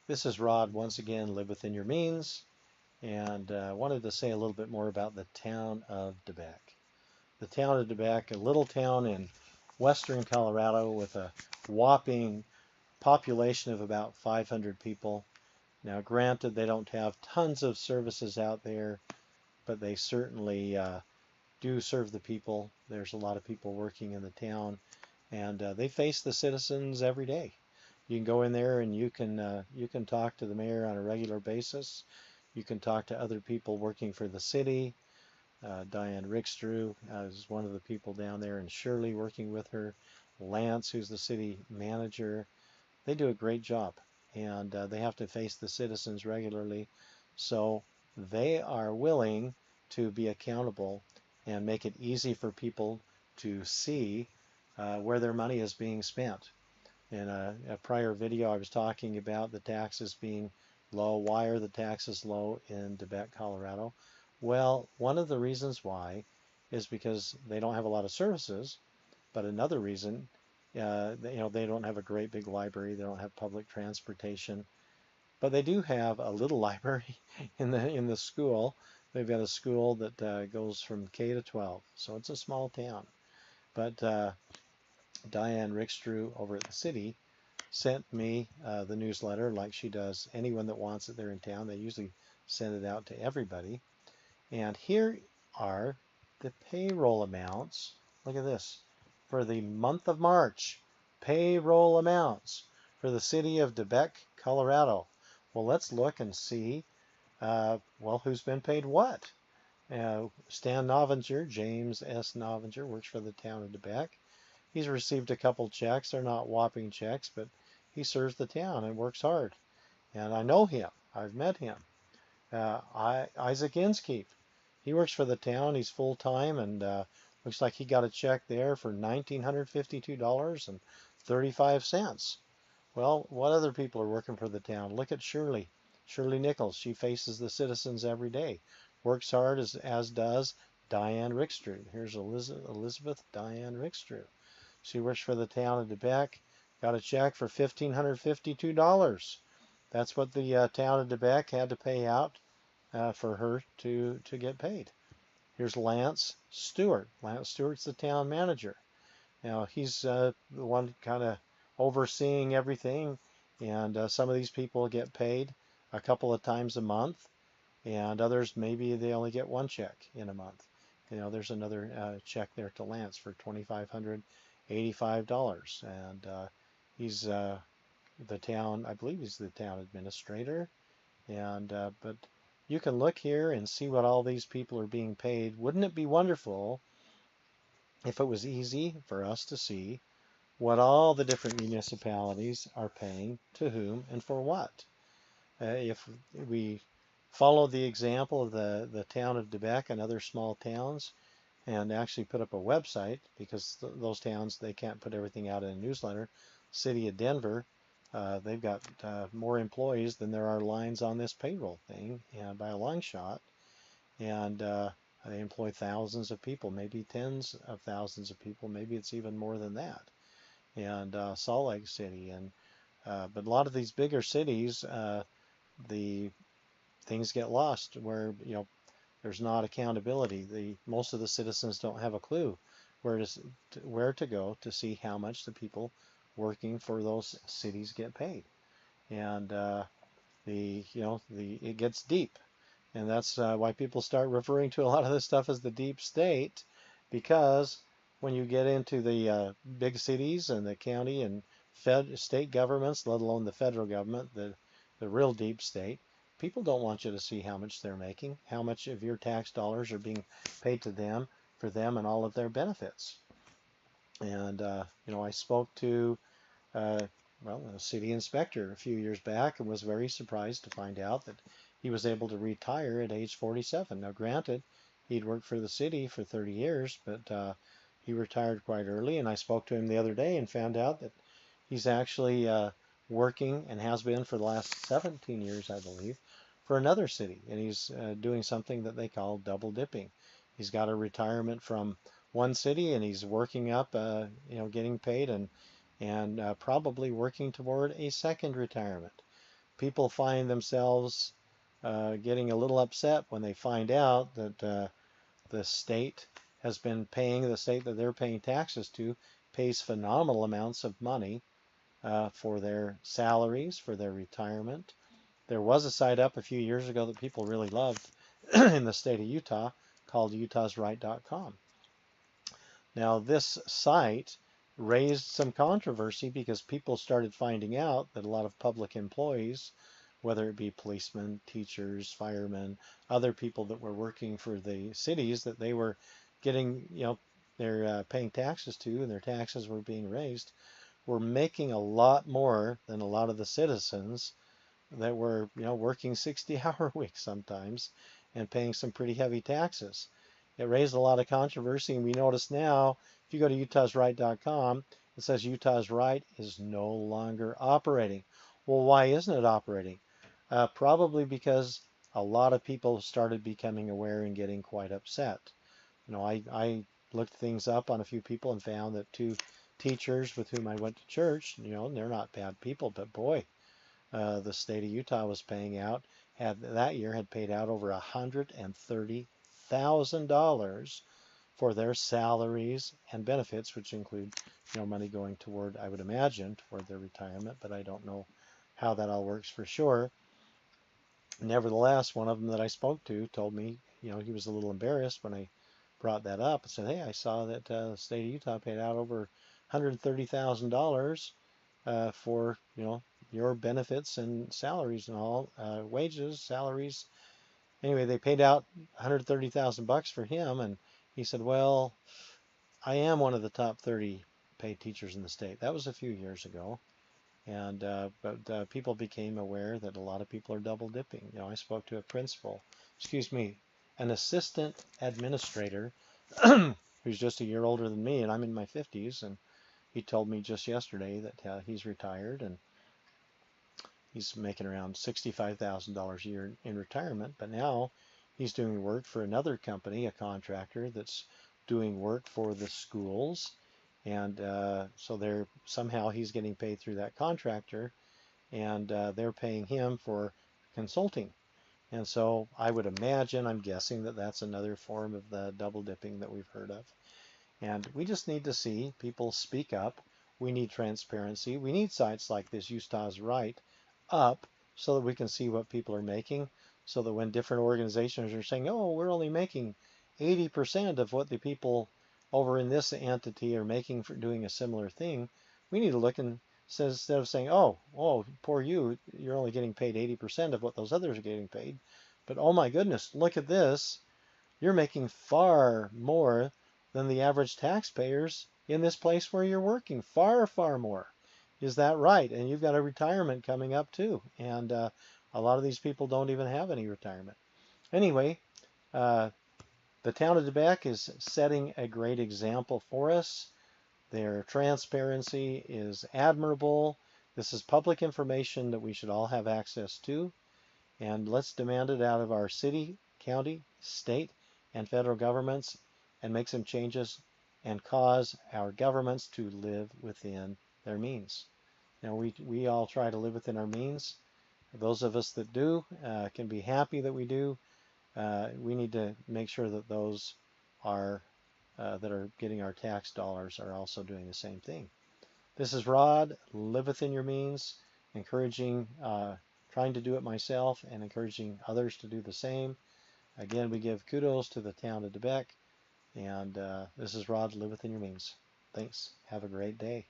This is Rod once again, Live Within Your Means, and wanted to say a little bit more about the town of Beque. The town of Beque, a little town in western Colorado with a whopping population of about 500 people. Now, granted, they don't have tons of services out there, but they certainly do serve the people. There's a lot of people working in the town, and they face the citizens every day. You can go in there and you can talk to the mayor on a regular basis. You can talk to other people working for the city. Diane Rickstrew is one of the people down there, and Shirley working with her. Lance, who's the city manager. They do a great job, and they have to face the citizens regularly. So they are willing to be accountable and make it easy for people to see where their money is being spent. In a prior video, I was talking about the taxes being low. Why are the taxes low in Beque, Colorado? Well, one of the reasons why is because they don't have a lot of services, but another reason, they don't have a great big library. They don't have public transportation, but they do have a little library in the school. They've got a school that goes from K to 12, so it's a small town. But Diane Rickstrew over at the city sent me the newsletter like she does anyone that wants it there in town. They usually send it out to everybody. And here are the payroll amounts. Look at this. For the month of March, payroll amounts for the city of Beque, Colorado. Well, let's look and see, who's been paid what. Stan Novinger, James S. Novinger, works for the town of Beque. He's received a couple checks. They're not whopping checks, but he serves the town and works hard. And I know him. I've met him. Isaac Inskeep. He works for the town. He's full-time, and looks like he got a check there for $1,952.35. Well, what other people are working for the town? Look at Shirley. Shirley Nichols. She faces the citizens every day. Works hard, as does Diane Rickstrew. Here's Elizabeth Diane Rickstrew. She works for the town of Beque, got a check for $1,552. That's what the town of Beque had to pay out for her to get paid. Here's Lance Stewart. Lance Stewart's the town manager. Now, he's the one kind of overseeing everything, and some of these people get paid a couple of times a month, and others maybe they only get one check in a month. There's another check there to Lance for $2,585, and he's the town, I believe he's the town administrator. And but you can look here and see what all these people are being paid. Wouldn't it be wonderful if it was easy for us to see what all the different municipalities are paying to whom and for what? If we follow the example of the town of Beque and other small towns, and actually put up a website, because those towns, they can't put everything out in a newsletter. City of Denver, they've got more employees than there are lines on this payroll thing, by a long shot. And they employ thousands of people, maybe tens of thousands of people, maybe it's even more than that. And Salt Lake City, but a lot of these bigger cities, the things get lost where there's not accountability. Most of the citizens don't have a clue where to go to see how much the people working for those cities get paid, and it gets deep, and that's why people start referring to a lot of this stuff as the deep state, because when you get into the big cities and the county and state governments, let alone the federal government, the real deep state, people don't want you to see how much they're making, how much of your tax dollars are being paid to them, for them and all of their benefits. And I spoke to a city inspector a few years back and was very surprised to find out that he was able to retire at age 47. Now, granted, he'd worked for the city for 30 years, but he retired quite early. And I spoke to him the other day and found out that he's actually working, and has been for the last 17 years, I believe, for another city, and he's doing something that they call double dipping. He's got a retirement from one city, and he's working up, getting paid, and probably working toward a second retirement. people find themselves getting a little upset when they find out that the state has been paying, the state that they're paying taxes to pays phenomenal amounts of money for their salaries, for their retirement. There was a site up a few years ago that people really loved in the state of Utah called utahsright.com. Now, this site raised some controversy because people started finding out that a lot of public employees, whether it be policemen, teachers, firemen, other people that were working for the cities that they were getting, they're paying taxes to, and their taxes were being raised, were making a lot more than a lot of the citizens that were, working 60-hour weeks sometimes and paying some pretty heavy taxes. It raised a lot of controversy, and we notice now, if you go to utahsright.com, it says Utah's Right is no longer operating. Well, why isn't it operating? Probably because a lot of people started becoming aware and getting quite upset. I looked things up on a few people and found that two teachers with whom I went to church, they're not bad people, but boy, the state of Utah was paying out, that year had paid out over $130,000 for their salaries and benefits, which include, money going toward, I would imagine, toward their retirement, but I don't know how that all works for sure. Nevertheless, one of them that I spoke to told me, he was a little embarrassed when I brought that up and said, hey, I saw that the state of Utah paid out over $130,000 for, your benefits and salaries and all, wages, salaries. Anyway, they paid out $130,000 for him, and he said, well, I am one of the top 30 paid teachers in the state. That was a few years ago. And but people became aware that a lot of people are double dipping. I spoke to an assistant administrator who's just a year older than me, and I'm in my 50s, and he told me just yesterday that he's retired and he's making around $65,000 a year in retirement, but now he's doing work for another company, a contractor that's doing work for the schools. And so somehow he's getting paid through that contractor, and they're paying him for consulting. And so I would imagine, I'm guessing that that's another form of the double dipping that we've heard of. And we just need to see people speak up. We need transparency. We need sites like this, Utah's Right, up so that we can see what people are making, so that when different organizations are saying, oh, we're only making 80% of what the people over in this entity are making for doing a similar thing, we need to look and instead of saying, oh, poor you, you're only getting paid 80% of what those others are getting paid. But oh my goodness, look at this. You're making far more than the average taxpayers in this place where you're working. Far, far more. Is that right? And you've got a retirement coming up too. And a lot of these people don't even have any retirement. Anyway, the town of Beque is setting a great example for us. Their transparency is admirable. This is public information that we should all have access to. And let's demand it out of our city, county, state, and federal governments and make some changes and cause our governments to live within their means. Now, we all try to live within our means. Those of us that do can be happy that we do. We need to make sure that those that are getting our tax dollars are also doing the same thing. This is Rod, live within your means, encouraging, trying to do it myself and encouraging others to do the same. Again, we give kudos to the town of Beque, and this is Rod, live within your means. Thanks. Have a great day.